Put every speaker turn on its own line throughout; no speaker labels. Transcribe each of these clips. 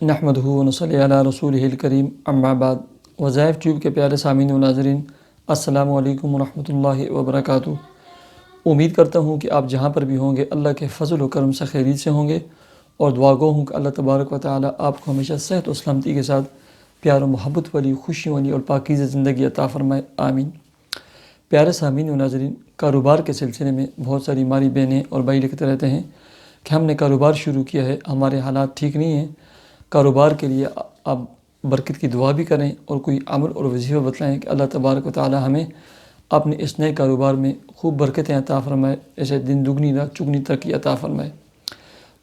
نحمدہ و نصلی علی رسولہ الکریم، اما بعد۔ وظائف ٹیوب کے پیارے سامعین و ناظرین، السلام علیکم ورحمۃ اللہ وبرکاتہ۔ امید کرتا ہوں کہ آپ جہاں پر بھی ہوں گے اللہ کے فضل و کرم سے خیریت سے ہوں گے، اور دعا گو ہوں کہ اللہ تبارک و تعالی آپ کو ہمیشہ صحت و سلامتی کے ساتھ پیار و محبت والی، خوشیوں والی اور پاکیزہ زندگی عطا فرمائے، آمین۔ پیارے سامعین و ناظرین، کاروبار کے سلسلے میں بہت ساری ہماری بہنیں اور بھائی لکھتے رہتے ہیں کہ ہم نے کاروبار شروع کیا ہے، ہمارے حالات ٹھیک نہیں ہیں، کاروبار کے لیے آپ برکت کی دعا بھی کریں اور کوئی عمل اور وظیفہ بتلائیں کہ اللہ تبارک و تعالی ہمیں اپنے اس نئے کاروبار میں خوب برکتیں عطا فرمائے، اسے دن دگنی رات چگنی ترقی عطا فرمائے۔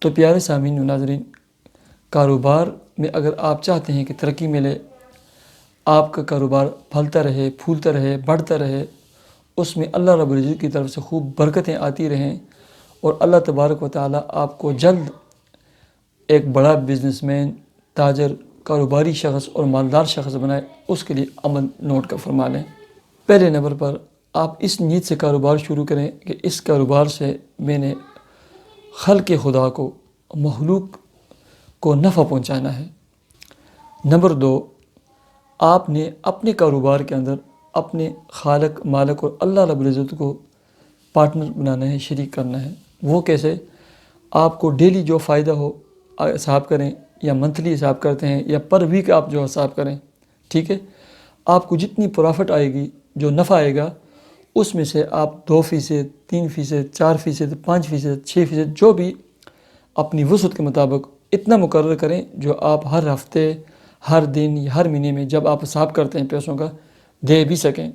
تو پیارے سامعین و ناظرین، کاروبار میں اگر آپ چاہتے ہیں کہ ترقی ملے، آپ کا کاروبار پھلتا رہے، پھولتا رہے، بڑھتا رہے، اس میں اللہ رب العزت کی طرف سے خوب برکتیں آتی رہیں، اور اللہ تبارک و تعالی آپ کو جلد ایک بڑا بزنس مین، تاجر، کاروباری شخص اور مالدار شخص بنائے، اس کے لیے عمل نوٹ کا فرما لیں۔ پہلے نمبر پر آپ اس نیت سے کاروبار شروع کریں کہ اس کاروبار سے میں نے خلق خدا کو، مخلوق کو نفع پہنچانا ہے۔ نمبر 2، آپ نے اپنے کاروبار کے اندر اپنے خالق، مالک اور اللہ رب العزت کو پارٹنر بنانا ہے، شریک کرنا ہے۔ وہ کیسے؟ آپ کو ڈیلی جو فائدہ ہو حساب کریں، یا منتھلی حساب کرتے ہیں، یا پر ویک آپ جو حساب کریں، ٹھیک ہے؟ آپ کو جتنی پرافٹ آئے گی، جو نفع آئے گا، اس میں سے آپ 2%، 3%، 4%، 5%، 6%، جو بھی اپنی وسعت کے مطابق اتنا مقرر کریں جو آپ ہر ہفتے، ہر دن یا ہر مہینے میں جب آپ حساب کرتے ہیں پیسوں کا، دے بھی سکیں۔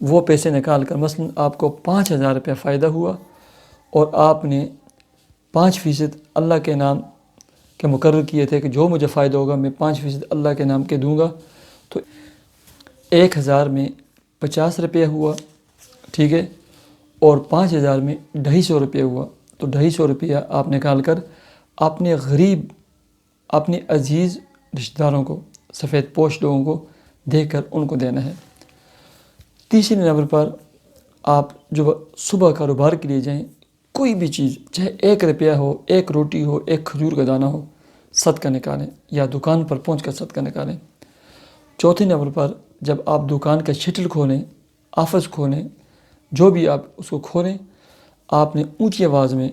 وہ پیسے نکال کر مثلاً آپ کو 5,000 روپے فائدہ ہوا، اور آپ نے 5% اللہ کے نام کے مقرر کیے تھے کہ جو مجھے فائدہ ہوگا میں 5% اللہ کے نام کے دوں گا، تو 1,000 میں 50 روپے ہوا، ٹھیک ہے؟ اور 5,000 میں 250 روپے ہوا، تو 250 روپیہ آپ نکال کر اپنے غریب، اپنے عزیز رشتہ داروں کو، سفید پوش لوگوں کو دے کر ان کو دینا ہے۔ تیسرے نمبر پر آپ جو صبح کاروبار کے لیے جائیں، کوئی بھی چیز، چاہے 1 روپیہ ہو، 1 روٹی ہو، 1 کھجور کا دانہ ہو، صدقہ نکالیں، یا دکان پر پہنچ کر صدقہ نکالیں۔ چوتھے نمبر پر جب آپ دکان کا شٹل کھولیں، آفس کھولیں، جو بھی آپ اس کو کھولیں، آپ نے اونچی آواز میں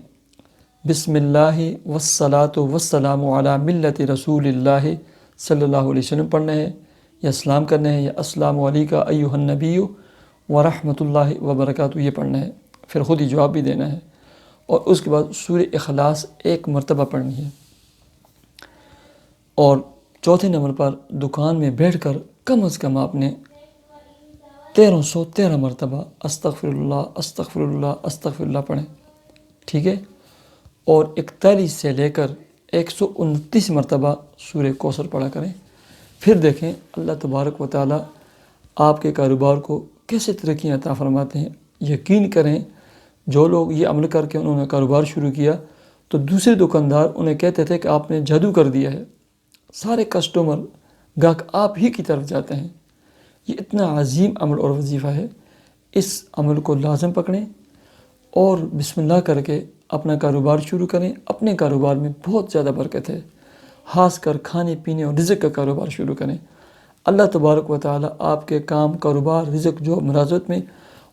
بسم اللہ والصلاۃ والسلام علی ملت رسول اللہ صلی اللہ علیہ وسلم پڑھنا ہے، یا سلام کرنا ہے، یا السلام علیکم ایھا النبی ورحمۃ اللہ وبرکاتہ، یہ پڑھنا ہے، پھر خود ہی جواب بھی دینا ہے، اور اس کے بعد سورہ اخلاص 1 مرتبہ پڑھنی ہے۔ اور چوتھے نمبر پر دکان میں بیٹھ کر کم از کم آپ نے 1313 مرتبہ استغفر اللہ، استغفر اللہ، استغفر اللہ پڑھیں، ٹھیک ہے؟ اور 41 سے لے کر 129 مرتبہ سورہ کوثر پڑھا کریں۔ پھر دیکھیں اللہ تبارک و تعالی آپ کے کاروبار کو کیسے ترقی عطا فرماتے ہیں۔ یقین کریں، جو لوگ یہ عمل کر کے انہوں نے کاروبار شروع کیا، تو دوسرے دکاندار انہیں کہتے تھے کہ آپ نے جادو کر دیا ہے، سارے کسٹمر، گاہک آپ ہی کی طرف جاتے ہیں۔ یہ اتنا عظیم عمل اور وظیفہ ہے، اس عمل کو لازم پکڑیں اور بسم اللہ کر کے اپنا کاروبار شروع کریں۔ اپنے کاروبار میں بہت زیادہ برکت ہے، خاص کر کھانے پینے اور رزق کا کاروبار شروع کریں۔ اللہ تبارک و تعالی آپ کے کام، کاروبار، رزق جو ملازمت میں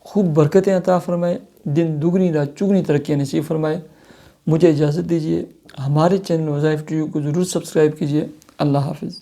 خوب برکتیں عطا فرمائے، دن دگنی رات چگنی ترقی نصیب فرمائے۔ مجھے اجازت دیجیے، ہمارے چینل وظائف ٹیوب کو ضرور سبسکرائب کیجیے۔ اللہ حافظ۔